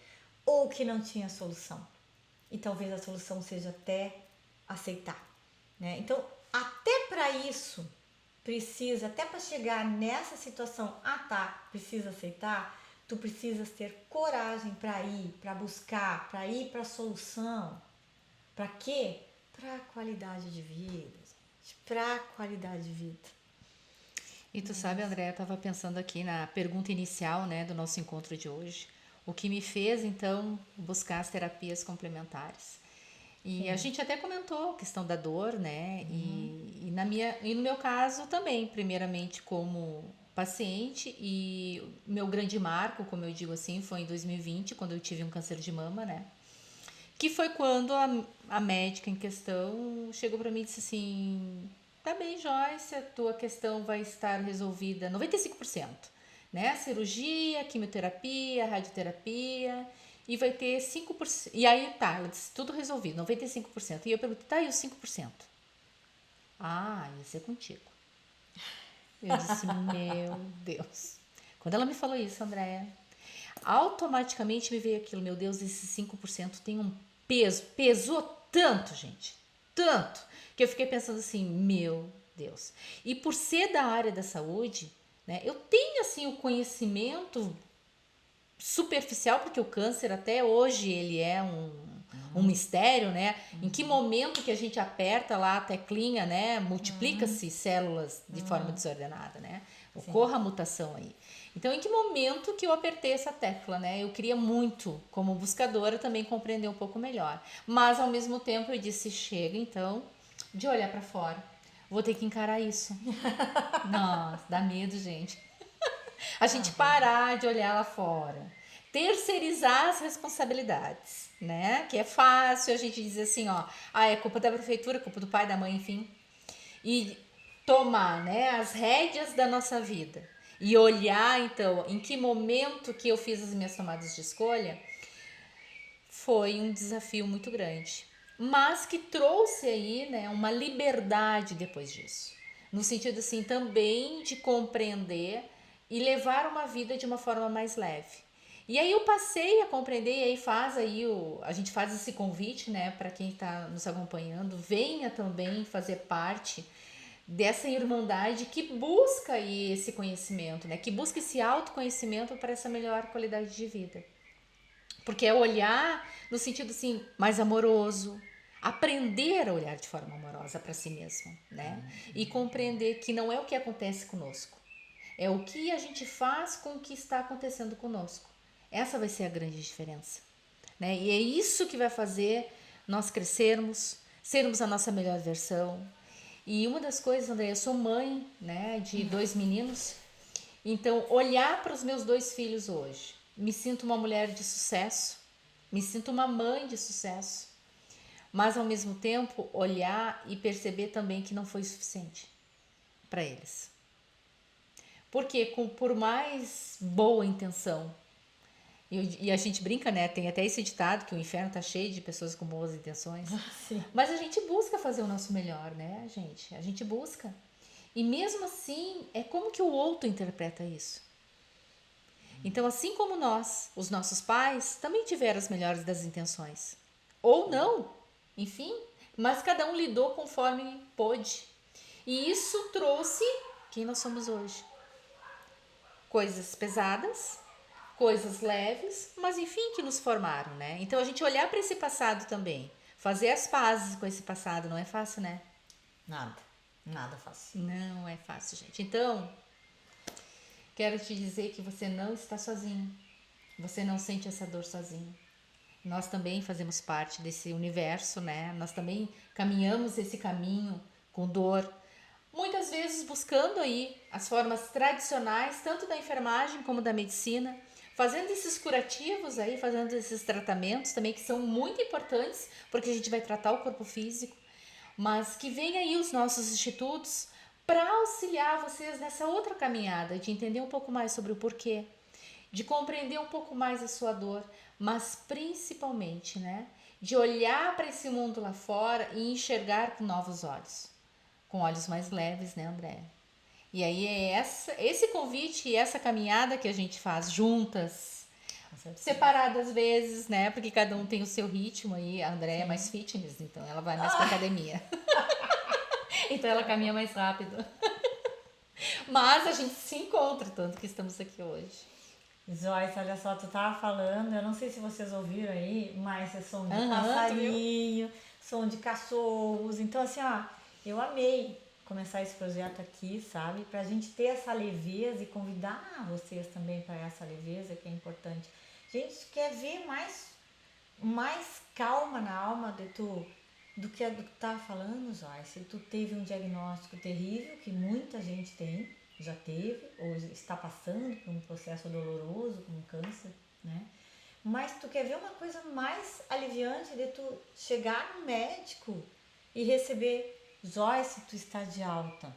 Speaker 1: ou que não tinha solução. E talvez a solução seja até aceitar, né? Então, até para isso precisa, até para chegar nessa situação, precisa aceitar, tu precisas ter coragem para ir, para buscar, para ir para a solução. Para quê? Para qualidade de vida, gente. Para qualidade de vida.
Speaker 2: E tu sabe, André, eu estava pensando aqui na pergunta inicial, né, do nosso encontro de hoje. O que me fez, então, buscar as terapias complementares. E a gente até comentou a questão da dor, né? E no meu caso também, primeiramente como paciente, e meu grande marco, como eu digo assim, foi em 2020, quando eu tive um câncer de mama, né? Que foi quando a médica em questão chegou para mim e disse assim: tá bem, Joyce, a tua questão vai estar resolvida 95%, né? Cirurgia, quimioterapia, radioterapia, e vai ter 5%. E aí tá, ela disse: tudo resolvido, 95%. E eu perguntei: tá, e os 5%? Ah, ia ser contigo. Eu disse: meu Deus. Quando ela me falou isso, Andréia, automaticamente me veio aquilo: meu Deus, esses 5% tem um peso. Pesou tanto, gente. Tanto. Que eu fiquei pensando assim: meu Deus. E por ser da área da saúde, né, eu tenho assim o conhecimento superficial, porque o câncer até hoje ele é um mistério, né? Em que momento que a gente aperta lá a teclinha, né? Multiplica-se células de forma desordenada, né? Ocorra a mutação aí. Então, em que momento que eu apertei essa tecla, né? Eu queria muito, como buscadora, também compreender um pouco melhor. Mas, ao mesmo tempo, eu disse: chega, então, de olhar para fora. Vou ter que encarar isso. Nossa, dá medo, gente. A gente parar de olhar lá fora. Terceirizar as responsabilidades, né? Que é fácil a gente dizer assim, ó, é culpa da prefeitura, culpa do pai, da mãe, enfim. E tomar, né, as rédeas da nossa vida. E olhar, então, em que momento que eu fiz as minhas tomadas de escolha, foi um desafio muito grande. Mas que trouxe aí, né, uma liberdade depois disso. No sentido, assim, também de compreender e levar uma vida de uma forma mais leve. E aí eu passei a compreender, e aí a gente faz esse convite, né, para quem está nos acompanhando, venha também fazer parte dessa irmandade que busca aí esse conhecimento, né, que busca esse autoconhecimento para essa melhor qualidade de vida. Porque é olhar no sentido assim mais amoroso, aprender a olhar de forma amorosa para si mesmo, né? E compreender que não é o que acontece conosco, é o que a gente faz com o que está acontecendo conosco. Essa vai ser a grande diferença, né? E é isso que vai fazer nós crescermos, sermos a nossa melhor versão. E uma das coisas, André, eu sou mãe, né, de 2 meninos. Então, olhar para os meus 2 filhos hoje, me sinto uma mulher de sucesso, me sinto uma mãe de sucesso, mas ao mesmo tempo olhar e perceber também que não foi suficiente para eles. Porque por mais boa intenção, e a gente brinca, né? Tem até esse ditado que o inferno tá cheio de pessoas com boas intenções.
Speaker 1: Sim.
Speaker 2: Mas a gente busca fazer o nosso melhor, né, gente? A gente busca. E mesmo assim, é como que o outro interpreta isso. Então, assim como nós, os nossos pais, também tiveram as melhores das intenções. Ou não, enfim, mas cada um lidou conforme pôde. E isso trouxe quem nós somos hoje. Coisas pesadas, coisas leves, mas enfim, que nos formaram, né? Então, a gente olhar para esse passado também, fazer as pazes com esse passado, não é fácil, né?
Speaker 1: Nada fácil.
Speaker 2: Não é fácil, gente. Então, quero te dizer que você não está sozinho. Você não sente essa dor sozinho. Nós também fazemos parte desse universo, né? Nós também caminhamos esse caminho com dor. Muitas vezes buscando aí as formas tradicionais, tanto da enfermagem como da medicina, fazendo esses curativos aí, fazendo esses tratamentos também que são muito importantes, porque a gente vai tratar o corpo físico, mas que vem aí os nossos institutos para auxiliar vocês nessa outra caminhada, de entender um pouco mais sobre o porquê, de compreender um pouco mais a sua dor, mas principalmente, né, de olhar para esse mundo lá fora e enxergar com novos olhos, com olhos mais leves, né, André? E aí é esse convite e essa caminhada que a gente faz juntas, separadas às vezes, né? Porque cada um tem o seu ritmo aí. A André é mais fitness, então ela vai mais pra academia. Então ela caminha mais rápido. Mas a gente se encontra, tanto que estamos aqui hoje.
Speaker 1: Joyce, olha só, tu tava falando, eu não sei se vocês ouviram aí, mas é som de
Speaker 2: Aham,
Speaker 1: passarinho, som de cachorros. Então, assim, ó, eu amei começar esse projeto aqui, sabe? Pra gente ter essa leveza e convidar vocês também para essa leveza que é importante. A gente quer ver mais calma na alma de tu do que tu tava falando, Joyce. Tu teve um diagnóstico terrível que muita gente tem, já teve ou está passando por um processo doloroso como câncer, né? Mas tu quer ver uma coisa mais aliviante de tu chegar no médico e receber: Joyce, tu está de alta.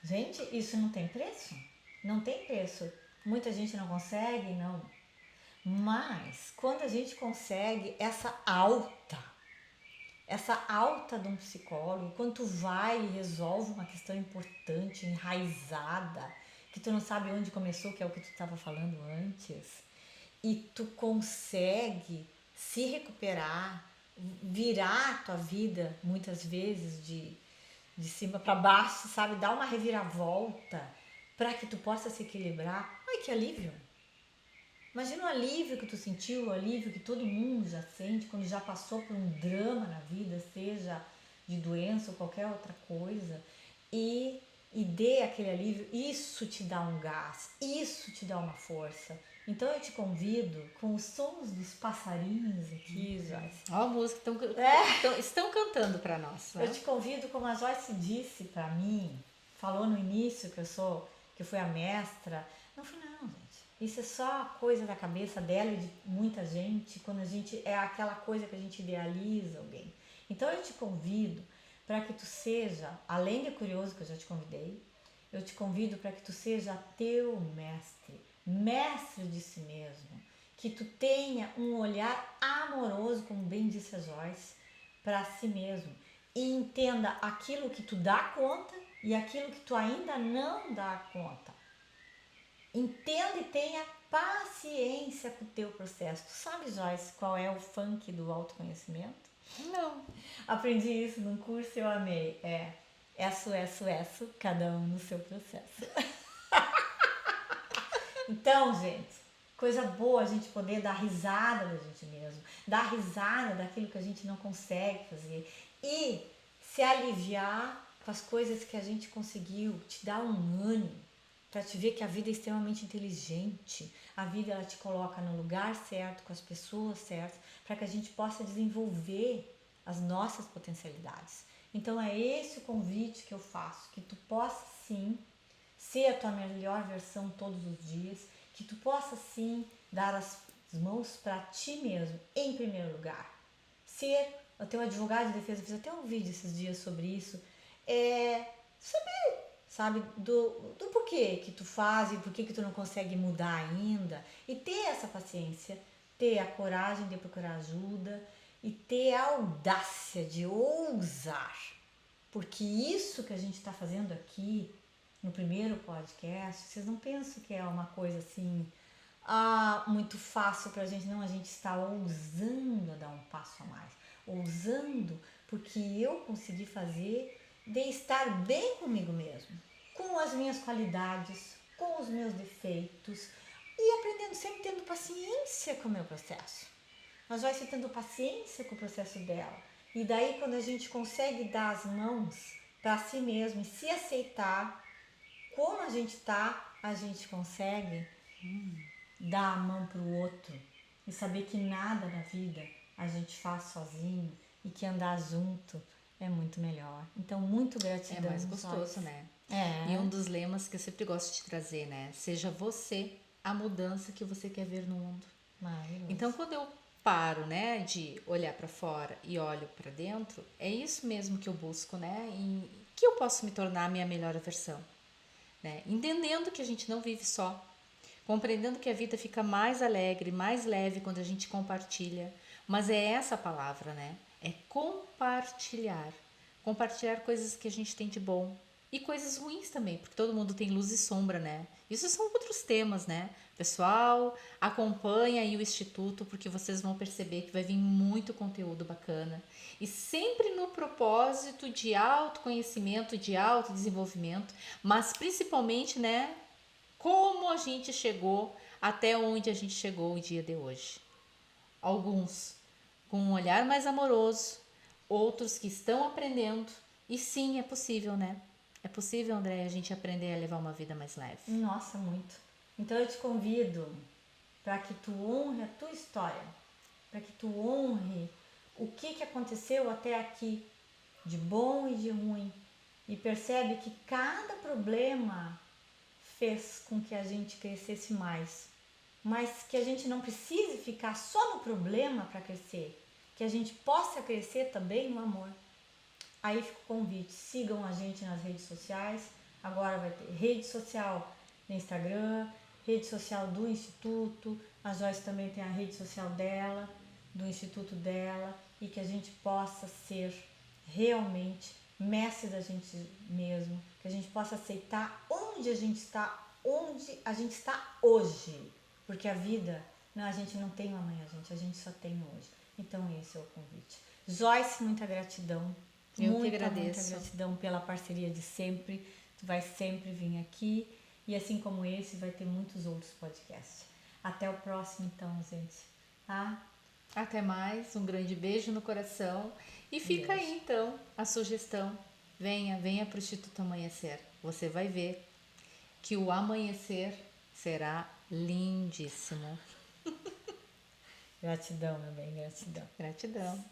Speaker 1: Gente, isso não tem preço? Não tem preço. Muita gente não consegue, não. Mas quando a gente consegue essa alta de um psicólogo, quando tu vai e resolve uma questão importante, enraizada, que tu não sabe onde começou, que é o que tu estava falando antes, e tu consegue se recuperar, virar a tua vida muitas vezes de cima para baixo, sabe? Dar uma reviravolta para que tu possa se equilibrar. Ai, que alívio! Imagina o alívio que tu sentiu, o alívio que todo mundo já sente quando já passou por um drama na vida, seja de doença ou qualquer outra coisa, e dê aquele alívio. Isso te dá um gás, isso te dá uma força. Então eu te convido com os sons dos passarinhos aqui, Joyce.
Speaker 2: Ó, a música estão cantando para nós. Né?
Speaker 1: Eu te convido, como a Joyce disse para mim, falou no início que eu fui a mestra. Não fui não, gente. Isso é só coisa da cabeça dela e de muita gente, quando a gente é aquela coisa que a gente idealiza alguém. Então eu te convido para que tu seja, além de curioso que eu já te convidei, eu te convido para que tu seja teu mestre de si mesmo, que tu tenha um olhar amoroso, como bem disse a Joyce, para si mesmo e entenda aquilo que tu dá conta e aquilo que tu ainda não dá conta. Entenda e tenha paciência com o teu processo. Tu sabe, Joyce, qual é o funk do autoconhecimento?
Speaker 2: Não.
Speaker 1: Aprendi isso num curso e eu amei. É eso, cada um no seu processo. Então, gente, coisa boa a gente poder dar risada da gente mesmo, dar risada daquilo que a gente não consegue fazer e se aliviar com as coisas que a gente conseguiu, te dar um ânimo para te ver que a vida é extremamente inteligente. A vida ela te coloca no lugar certo, com as pessoas certas, para que a gente possa desenvolver as nossas potencialidades. Então é esse o convite que eu faço, que tu possa sim ser a tua melhor versão todos os dias, que tu possa sim dar as mãos para ti mesmo, em primeiro lugar. Ser o teu advogado de defesa, eu fiz até um vídeo esses dias sobre isso, sabe, do porquê que tu faz e porquê que tu não consegue mudar ainda, e ter essa paciência, ter a coragem de procurar ajuda e ter a audácia de ousar, porque isso que a gente está fazendo aqui no primeiro podcast, vocês não pensam que é uma coisa assim muito fácil pra gente, não, a gente está ousando a dar um passo a mais, ousando porque eu consegui fazer de estar bem comigo mesmo, com as minhas qualidades, com os meus defeitos e aprendendo sempre tendo paciência com o meu processo. Mas vai ser tendo paciência com o processo dela. E daí quando a gente consegue dar as mãos para si mesmo e se aceitar como a gente tá, a gente consegue dar a mão pro outro e saber que nada na vida a gente faz sozinho e que andar junto é muito melhor. Então, muito gratidão.
Speaker 2: É mais gostoso, né?
Speaker 1: É.
Speaker 2: E um dos lemas que eu sempre gosto de trazer, né? Seja você a mudança que você quer ver no mundo.
Speaker 1: Maravilhoso.
Speaker 2: Então, quando eu paro, né, de olhar para fora e olho para dentro, é isso mesmo que eu busco, né, em que eu posso me tornar a minha melhor versão, né, entendendo que a gente não vive só, compreendendo que a vida fica mais alegre, mais leve quando a gente compartilha, mas é essa a palavra, né, é compartilhar, compartilhar coisas que a gente tem de bom e coisas ruins também, porque todo mundo tem luz e sombra, né, isso são outros temas, né. Pessoal, acompanha aí o Instituto, porque vocês vão perceber que vai vir muito conteúdo bacana. E sempre no propósito de autoconhecimento, de autodesenvolvimento, mas principalmente, né, como a gente chegou até onde a gente chegou o dia de hoje. Alguns com um olhar mais amoroso, outros que estão aprendendo. E sim, é possível, né? É possível, André, a gente aprender a levar uma vida mais leve.
Speaker 1: Nossa, muito. Então eu te convido para que tu honre a tua história, para que tu honre o que aconteceu até aqui, de bom e de ruim, e percebe que cada problema fez com que a gente crescesse mais, mas que a gente não precise ficar só no problema para crescer, que a gente possa crescer também no amor. Aí fica o convite, sigam a gente nas redes sociais, agora vai ter rede social no Instagram, rede social do Instituto, a Joyce também tem a rede social dela, do Instituto dela, e que a gente possa ser realmente mestre da gente mesmo, que a gente possa aceitar onde a gente está hoje, porque a vida, não, a gente não tem um amanhã, a gente só tem hoje. Então esse é o convite. Joyce, muita gratidão.
Speaker 2: Eu que agradeço.
Speaker 1: Muita gratidão pela parceria de sempre. Tu vai sempre vir aqui. E assim como esse, vai ter muitos outros podcasts. Até o próximo, então, gente. Tá?
Speaker 2: Até mais, um grande beijo no coração. E fica aí, então, a sugestão. Venha para o Instituto Amanhecer. Você vai ver que o amanhecer será lindíssimo.
Speaker 1: Gratidão, meu bem, gratidão.
Speaker 2: Gratidão.